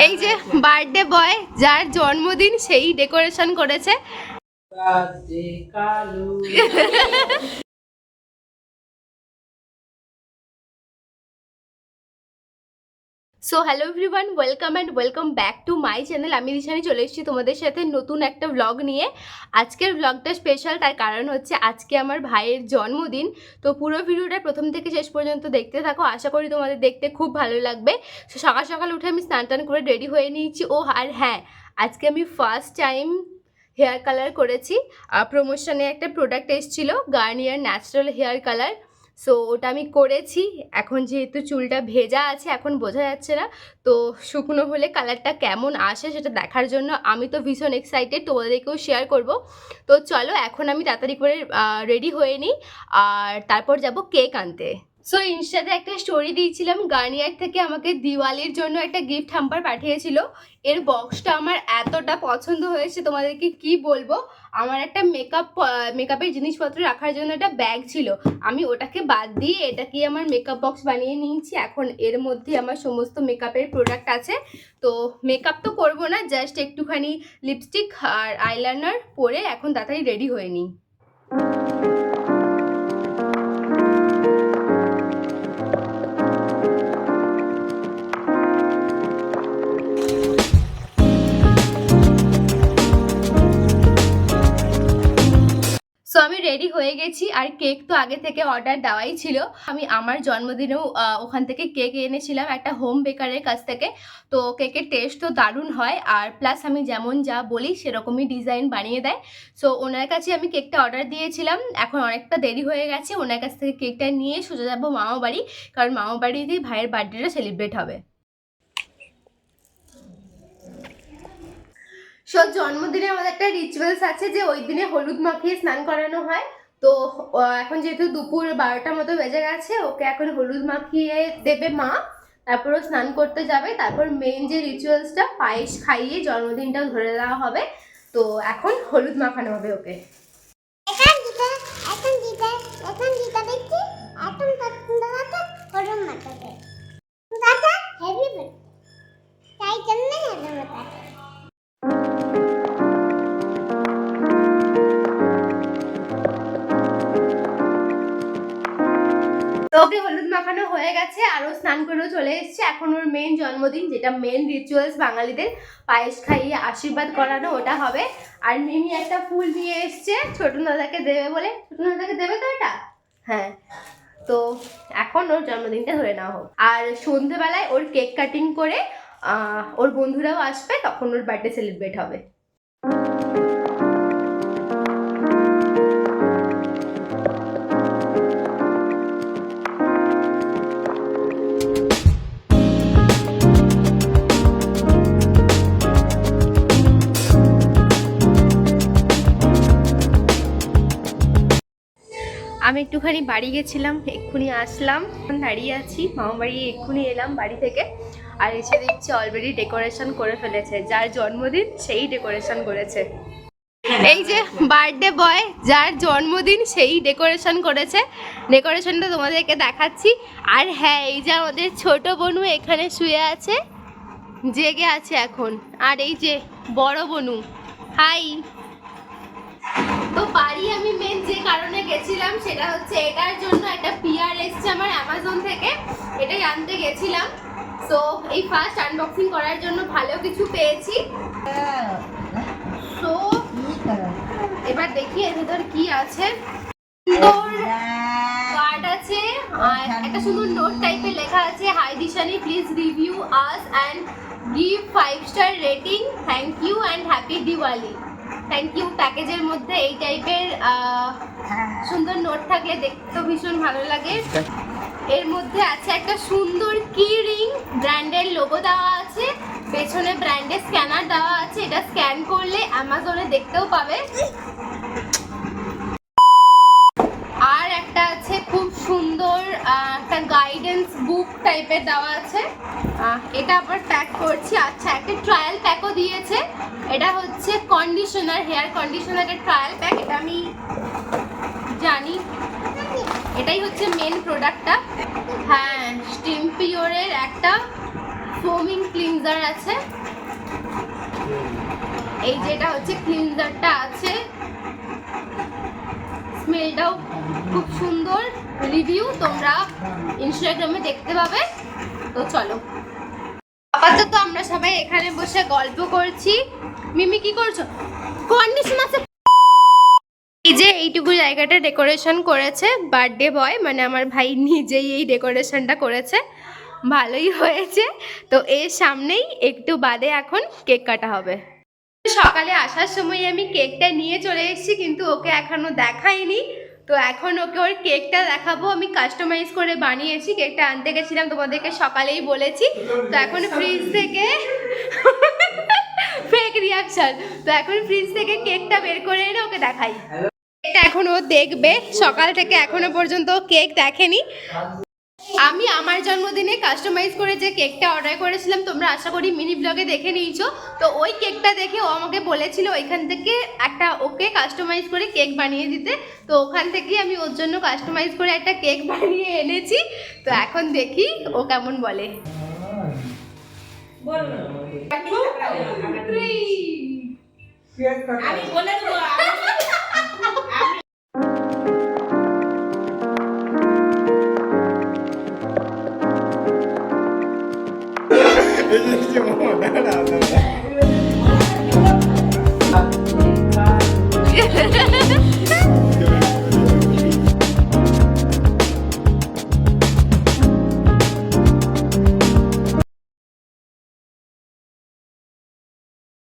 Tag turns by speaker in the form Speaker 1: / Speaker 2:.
Speaker 1: এই যে birthday boy যার জন্মদিন সেই ডেকোরেশন করেছে। So hello everyone, welcome back to my channel. আমি দিশানি চলে এসেছি তোমাদের সাথে নতুন একটা ব্লগ নিয়ে। আজকের ব্লগটা স্পেশাল, তার কারণ হচ্ছে আজকে আমার ভাইয়ের জন্মদিন। তো পুরো ভিডিওটা প্রথম থেকে শেষ পর্যন্ত দেখতে থাকো, আশা করি তোমাদের দেখতে খুব ভালো লাগবে। সো সকাল সকাল উঠে আমি স্নান টান করে রেডি হয়ে নিয়েছি। ও আর হ্যাঁ, আজকে আমি ফার্স্ট টাইম হেয়ার কালার করেছি। প্রমোশনে একটা প্রোডাক্ট এসেছিলো, Garnier natural hair colour. So ওটা আমি করেছি। এখন যেহেতু চুলটা ভেজা আছে, এখন বোঝা যাচ্ছে না, তো শুকনো হলে কালারটা কেমন আসে সেটা দেখার জন্য আমি তো ভীষণ এক্সাইটেড, তোমাদেরকেও শেয়ার করব। তো চলো এখন আমি তাড়াতাড়ি করে রেডি হয়ে নিই, আর তারপর যাব কেক আনতে। সো ইনস্টাতে একটা স্টোরি দিয়েছিলাম, গার্নিয়ার থেকে আমাকে দিওয়ালির জন্য একটা গিফট হ্যাম্পার পাঠিয়েছিল। এর বক্সটা আমার এতটা পছন্দ হয়েছে, তোমাদেরকে কি বলবো। আমার একটা মেকআপের জিনিসপত্র রাখার জন্য একটা ব্যাগ ছিল, আমি ওটাকে বাদ দিয়ে এটাকে আমার মেকআপ বক্স বানিয়ে নিয়েছি। এখন এর মধ্যে আমার সমস্ত মেকআপের প্রোডাক্ট আছে। তো মেকআপ তো করবো না, জাস্ট একটুখানি লিপস্টিক আর আইলাইনার পরে এখন তাড়াতাড়ি রেডি হয়ে নিই। সো আমি রেডি হয়ে গেছি, আর কেক তো আগে থেকে অর্ডার দেওয়াই ছিল। আমি আমার জন্মদিনেও ওখান থেকে কেক এনেছিলাম একটা হোম বেকারের কাছ থেকে। তো কেকের টেস্ট তো দারুণ হয়, আর প্লাস আমি যেমন যা বলি সেরকমই ডিজাইন বানিয়ে দেয়। সো ওনার কাছে আমি কেকটা অর্ডার দিয়েছিলাম। এখন অনেকটা দেরি হয়ে গেছে, ওনার কাছ থেকে কেকটা নিয়ে সোজা যাবো মামা বাড়ি, কারণ মামা বাড়িতেই ভাইয়ের বার্থডেটা সেলিব্রেট হবে। সব জন্মদিনে আমাদের একটা রিচুয়ালস আছে যে ওই দিনে হলুদ মাখিয়ে স্নান করানো হয়। তো এখন যেহেতু দুপুর 12টার মতো বেজে গেছে, ওকে এখন হলুদ মাখিয়ে দেবে মা, তারপরও স্নান করতে যাবে। তারপর মেন যে রিচুয়ালসটা, পায়েস খাইয়ে জন্মদিনটা ধরে দেওয়া হবে। তো এখন হলুদ মাখানো হবে ওকে। ওকে হলুদ মাখানো হয়ে গেছে, আরও স্নান করেও চলে এসছে। এখন ওর মেন জন্মদিন, যেটা মেন রিচুয়ালস বাঙালিদের, পায়েস খাইয়ে আশীর্বাদ করানো, ওটা হবে। আর মিমি একটা ফুল নিয়ে এসছে ছোট দাদাকে দেবে বলে। ছোট দাদাকে দেবে তো এটা? হ্যাঁ। তো এখন ওর জন্মদিনটা ধরে নেওয়া হোক। আর সন্ধেবেলায় ওর কেক কাটিং করে ওর বন্ধুরাও আসবে, তখন ওর বার্থডে সেলিব্রেট হবে। আমি একটুখানি বাড়ি গেছিলাম, এক্ষুনি আসলাম, দাঁড়িয়ে আছি মামা বাড়ি, এক্ষুনি এলাম বাড়ি থেকে। আর এসে দেখছি অলরেডি ডেকোরেশন করে ফেলেছে, যার জন্মদিন সেই ডেকোরেশন করেছে। এই যে বার্থডে বয় যার জন্মদিন সেই ডেকোরেশন করেছে, ডেকোরেশনটা তোমাদেরকে দেখাচ্ছি। আর হ্যাঁ, এই যে আমাদের ছোট বনু এখানে শুয়ে আছে, জেগে আছে এখন। আর এই যে বড় বনু, হাই। তো বাড়ি আমি মেন যে কারণে গেছিলাম সেটা হচ্ছে এটার জন্য একটা পিআর এসছে আমার অ্যামাজন থেকে, এটাই আনতে গেছিলাম। সো এই ফার্স্ট আনবক্সিং করার জন্য ভালো কিছু পেয়েছি। সো এবার দেখি এর ভিতর কি আছে। কার্ড আছে, আর একটা সুন্দর নোট টাইপের লেখা আছে, hi Dishani, please review us and give 5 star rating, thank you and happy Diwali. Thank you. প্যাকেজের মধ্যে এই টাইপের সুন্দর নোট থাকলে দেখতে ভীষণ ভালো লাগে। এর মধ্যে আছে একটা সুন্দর কি রিং, ব্র্যান্ডের লোগো দেওয়া আছে, পেছনে ব্র্যান্ডের স্ক্যানার দেওয়া আছে, এটা স্ক্যান করলে অ্যামাজনে দেখতেও পাবে। আর একটা আছে খুব সুন্দর একটা গাইডেন্স বুক টাইপের দেওয়া আছে, এটা আবার প্যাক করছি। আচ্ছা, একটা ট্রায়াল প্যাকও দিয়েছে, এটা হচ্ছে কন্ডিশনার, হেয়ার কন্ডিশনারের ট্রায়াল প্যাক, এটা আমি জানি। এটাই হচ্ছে মেন প্রোডাক্টটা। হ্যাঁ, স্টিম পিওরের একটা ফোমিং ক্লিনজার আছে। এই যেটা হচ্ছে ক্লিনজারটা আছে, স্মেলটাও খুব সুন্দর। রিভিউ তোমরা ইনস্টাগ্রামে দেখতে পাবে। তো চলো, আপাতত আমরা সবাই এখানে বসে গল্প করছি। মিমি কি করছো? কন্ডিশন আছে। এই যে এইটুকু জায়গাটা ডেকোরেশন করেছে বার্থডে বয়, মানে আমার ভাই নিজেই এই ডেকোরেশনটা করেছে, ভালোই হয়েছে। তো এর সামনেই একটু বাদে এখন কেক কাটা হবে। সকালে আসার সময় আমি কেকটা নিয়ে চলে এসেছি, কিন্তু ওকে এখনো দেখাইনি। তো এখন ওকে ওর কেকটা দেখাবো। আমি কাস্টমাইজ করে বানিয়েছি, কেকটা আনতে গেছিলাম, তোমাদেরকে সকালেই বলেছি। তো এখন ফ্রিজ থেকে ফেক রিয়াকশন, তো এখন ফ্রিজ থেকে কেকটা বের করে এনে ওকে দেখাই। কেকটা এখন ও দেখবে, সকাল থেকে এখনো পর্যন্ত কেক দেখেনি। আমি আমার জন্মদিনে কাস্টমাইজ করে যে কেকটা অর্ডার করেছিলাম, তোমরা আশা করি মিনি ব্লগে দেখে নিয়েছো। তো ওই কেকটা দেখে ও আমাকে বলেছিল ওইখান থেকে একটা ওকে কাস্টমাইজ করে কেক বানিয়ে দিতে। তো ওখান থেকে আমি ওর জন্য কাস্টমাইজ করে একটা কেক বানিয়ে এনেছি। তো এখন দেখি ও কেমন বলে।
Speaker 2: আমি বলে দেবো